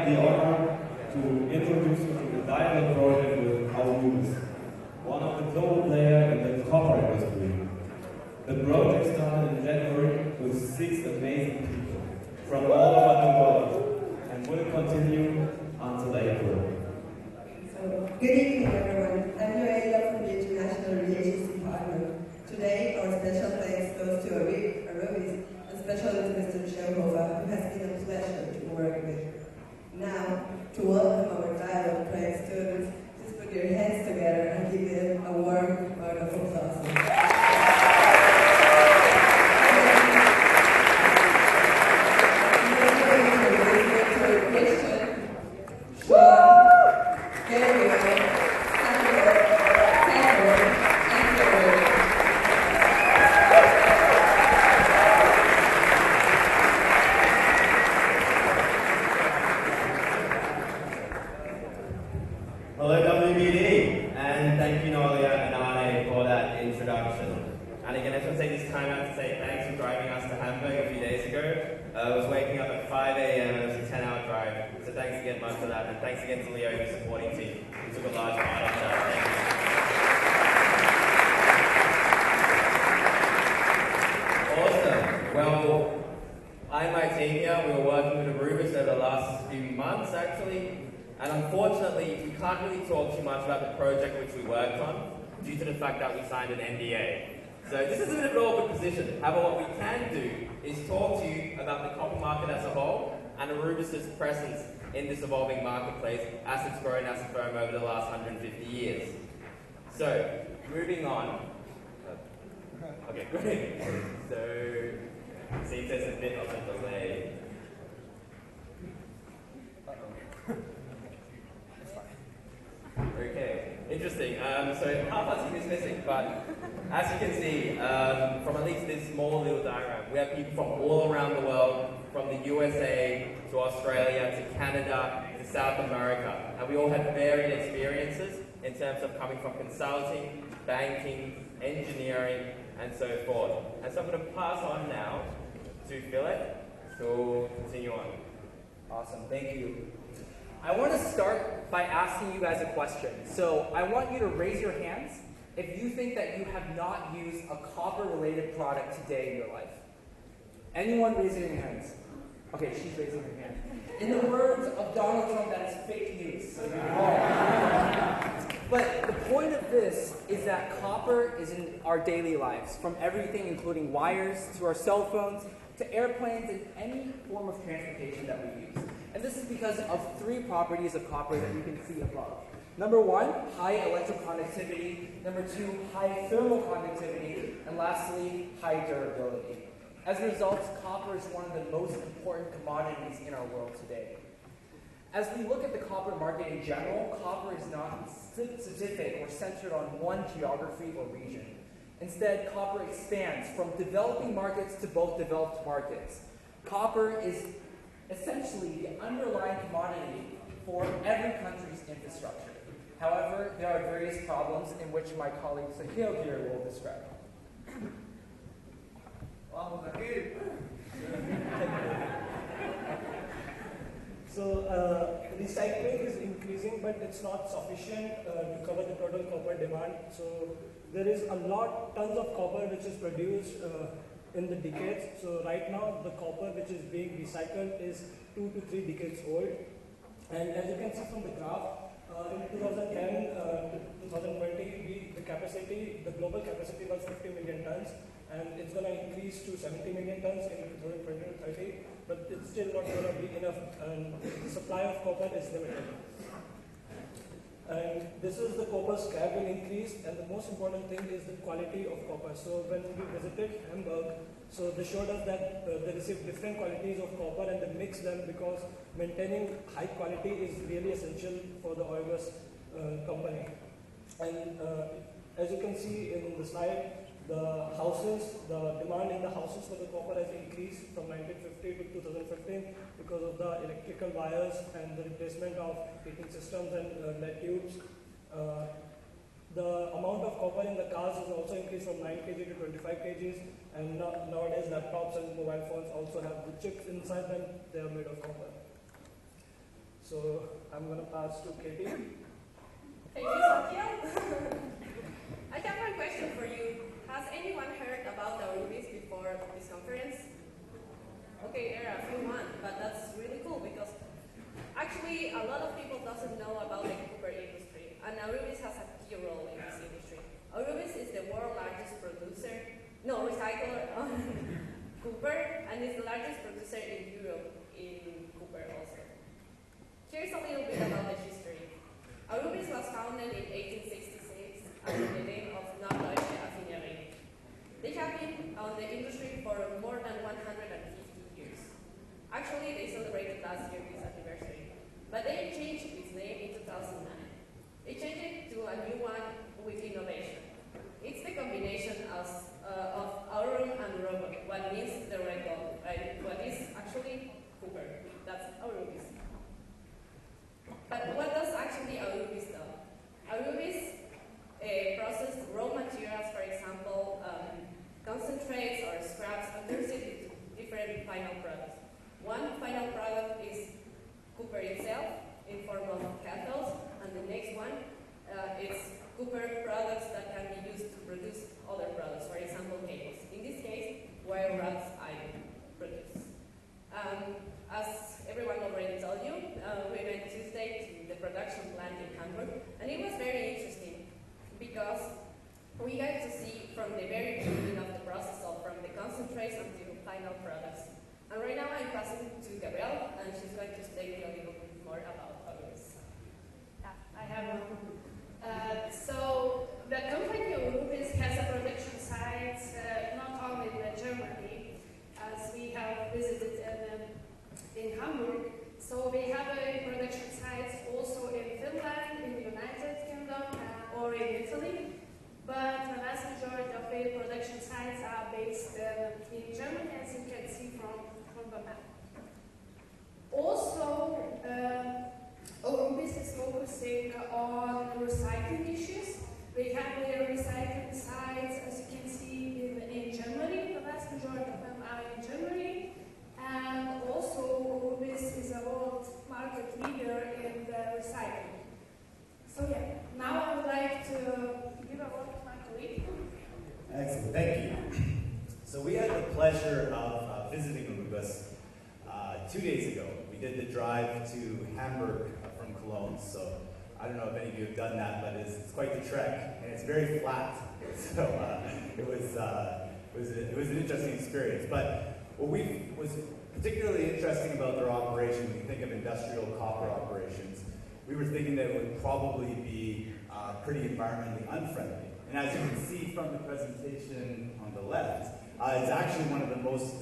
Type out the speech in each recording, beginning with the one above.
have the honor to introduce you to the dialogue project with Aurubis, one of the global players in the copper industry. The project started in January with 6 amazing people from all over the world and will continue until April. Good evening, everyone. I'm Noelia from the International Relations Department. Today, our special thanks goes to Aurubis, and especially to Mr. Scherhofer, who has been a pleasure to work with. Now, to welcome our dialogue project students, just put your hands together and give them a warm round of applause. Hello WBD, and thank you Noelia and Arne for that introduction. And again, I just want to take this time out to say thanks for driving us to Hamburg a few days ago. I was waking up at 5 a.m. and it was a 10-hour drive, so thanks again much for that, and thanks again to Leo and the supporting team who took a large part of that. Thank you. Awesome. Well, I and my team here, we were working with Aurubis over the last few months actually. And unfortunately, we can't really talk too much about the project which we worked on due to the fact that we signed an NDA. So this is a bit of an awkward position. However, what we can do is talk to you about the copper market as a whole and Aurubis' presence in this evolving marketplace as it's grown as a firm over the last 150 years. So, moving on. Okay, great. So, seems there's a bit of a delay. Okay, interesting. So half our team is missing, but as you can see from at least this small little diagram, we have people from all around the world, from the USA to Australia to Canada to South America, and we all had varied experiences in terms of coming from consulting, banking, engineering, and so forth. And so I'm going to pass on now to Philip to continue on. Awesome, thank you. I want to start by asking you guys a question. So I want you to raise your hands if you think that you have not used a copper-related product today in your life. Anyone raising your hands? Okay, she's raising her hand. In the words of Donald Trump, that is fake news. But the point of this is that copper is in our daily lives, from everything including wires to our cell phones to airplanes and any form of transportation that we use. And this is because of 3 properties of copper that you can see above. Number 1, high electroconductivity. Number 2, high thermal conductivity. And lastly, high durability. As a result, copper is one of the most important commodities in our world today. As we look at the copper market in general, copper is not specific or centered on one geography or region. Instead, copper expands from developing markets to both developed markets. Copper is essentially the underlying commodity for every country's infrastructure. However, there are various problems in which my colleague Sahil here will describe. So recycling is increasing, but it's not sufficient to cover the total copper demand. So there is tons of copper which is produced in the decades. So right now, the copper which is being recycled is 2 to 3 decades old. And as you can see from the graph, in 2010 to 2020, the global capacity was 50 million tons, and it's going to increase to 70 million tons in 2020 to 30, but it's still not going to be enough, and the supply of copper is limited. And this is the copper scrap will increase, and the most important thing is the quality of copper. So when we visited Hamburg, so they showed us that they received different qualities of copper and they mix them because maintaining high quality is really essential for the Aurubis company. And as you can see in the slide, the demand in the houses for the copper has increased from 1950 to 2015 because of the electrical wires and the replacement of heating systems and lead tubes. The amount of copper in the cars has also increased from 9 kg to 25 kgs, and nowadays laptops and mobile phones also have the chips inside them. They are made of copper. So I'm going to pass to Katie. Thank you, Satya. I have one question for you. Has anyone heard about the Aurubis before this conference? Okay, there are a few ones, but that's really cool because actually a lot of people doesn't know about the copper industry, and Aurubis has a key role in this industry. Aurubis is the world's largest recycler on copper, and is the largest producer in Europe in copper also. Here's a little bit about the history. Aurubis was founded in 1866 under the name of Norddeutsche Affinerie. They have been on the industry for more than 150 years. Actually, they celebrated last year this anniversary, but they changed its name in 2009. They changed it to a new one with innovation. It's the combination of aurum and rubber, what means the red gold, right? What is actually copper. That's Aurubis. But what does actually Aurubis do? Aurubis process raw materials, for example, concentrates or scraps, and turns it into different final products. One final product is copper itself in form of cathodes, and the next one is copper products that can be used to produce other products, for example, cables. In this case, wire rods I produce. As everyone already told you, we went Tuesday to the production plant in Hamburg, and it was very interesting because we got to see from the very beginning of the process, of from the concentrates until final products. And right now I'm passing to Gabrielle, and she's going to explain a little bit more about Aurubis. Yeah, I have so the company Aurubis has a production site not only in Germany, as we have visited in Hamburg. So we have a production site also in Finland, in the United Kingdom, or in Italy. But the vast majority of the production sites are based in Germany, as you can see from the map. Also, Aurubis is focusing on recycling issues. We have their recycling sites, as you can see, in Germany. The vast majority of them are in Germany. And also, Aurubis is a world market leader in the recycling. So yeah, now I would like to give a word to my colleague. Excellent, thank you. So we had the pleasure of visiting Aurubis 2 days ago. We did the drive to Hamburg from Cologne, so I don't know if any of you have done that, but it's quite the trek, and it's very flat. So it was an interesting experience. But what was particularly interesting about their operation, when you think of industrial copper operations, we were thinking that it would probably be pretty environmentally unfriendly. And as you can see from the presentation on the left, it's actually one of the most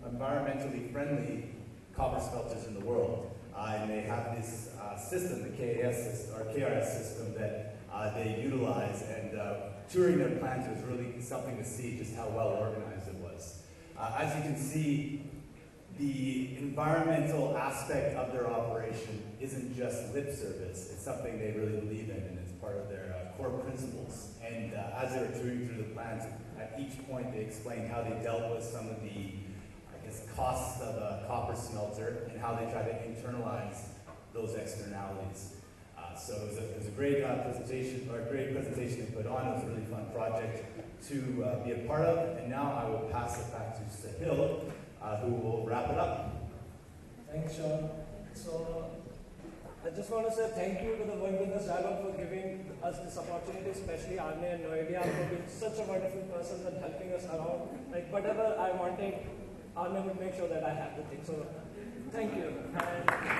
environmentally friendly copper smelters in the world. And they have this system, the KRS system, that they utilize. And touring their plant was really something to see just how well organized it was. As you can see, the environmental aspect of their operation isn't just lip service. It's something they really believe in, and it's part of their core principles. And as they were touring through the plant, at each point they explained how they dealt with some of the, costs of a copper smelter and how they try to internalize those externalities. So it was a great presentation, or a great presentation they put on. It was a really fun project to be a part of. And now I will pass it back to Sahil, who will wrap it up. Thanks, Sean. So I just want to say thank you to the World Business Dialogue for giving us this opportunity, especially Arne and Noidia for being such a wonderful person and helping us around. Like whatever I wanted, Arne would make sure that I have the thing. So thank you. And